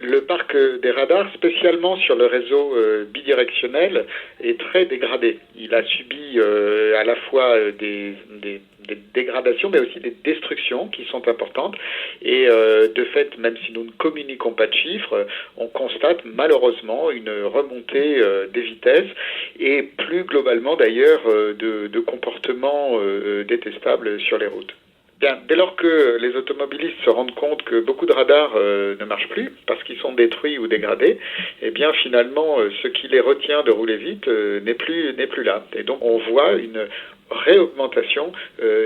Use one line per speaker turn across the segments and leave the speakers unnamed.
Le parc des radars, spécialement sur le réseau bidirectionnel, est très dégradé. Il a subi à la fois des dégradations, mais aussi des destructions qui sont importantes. Et de fait, même si nous ne communiquons pas de chiffres, on constate malheureusement une remontée des vitesses et plus globalement d'ailleurs de comportements détestables sur les routes. Bien, dès lors que les automobilistes se rendent compte que beaucoup de radars ne marchent plus parce qu'ils sont détruits ou dégradés, eh bien finalement ce qui les retient de rouler vite n'est plus là. Et donc on voit une réaugmentation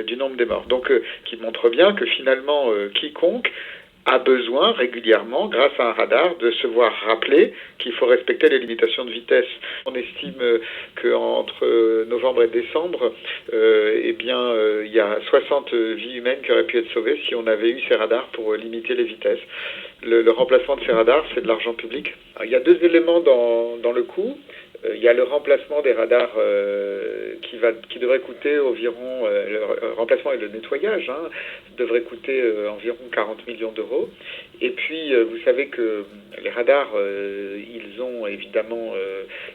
du nombre des morts. Donc qui montre bien que finalement quiconque a besoin régulièrement, grâce à un radar, de se voir rappeler qu'il faut respecter les limitations de vitesse. On estime qu'entre novembre et décembre, il y a 60 vies humaines qui auraient pu être sauvées si on avait eu ces radars pour limiter les vitesses. Le remplacement de ces radars, c'est de l'argent public. Alors, il y a deux éléments dans le coût. Il y a le remplacement des radars qui devrait coûter environ, le remplacement et le nettoyage devrait coûter environ 40 millions d'euros. Et puis, vous savez que les radars, ils ont évidemment,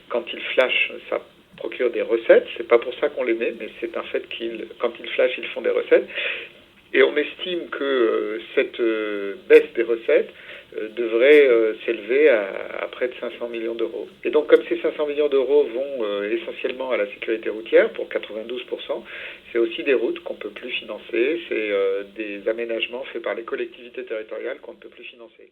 quand ils flashent, ça procure des recettes. C'est pas pour ça qu'on les met, mais c'est un fait quand ils flashent, ils font des recettes. Et on estime que cette baisse des recettes devrait s'élever à près de 500 millions d'euros. Et donc comme ces 500 millions d'euros vont essentiellement à la sécurité routière pour 92%, c'est aussi des routes qu'on ne peut plus financer, c'est des aménagements faits par les collectivités territoriales qu'on ne peut plus financer.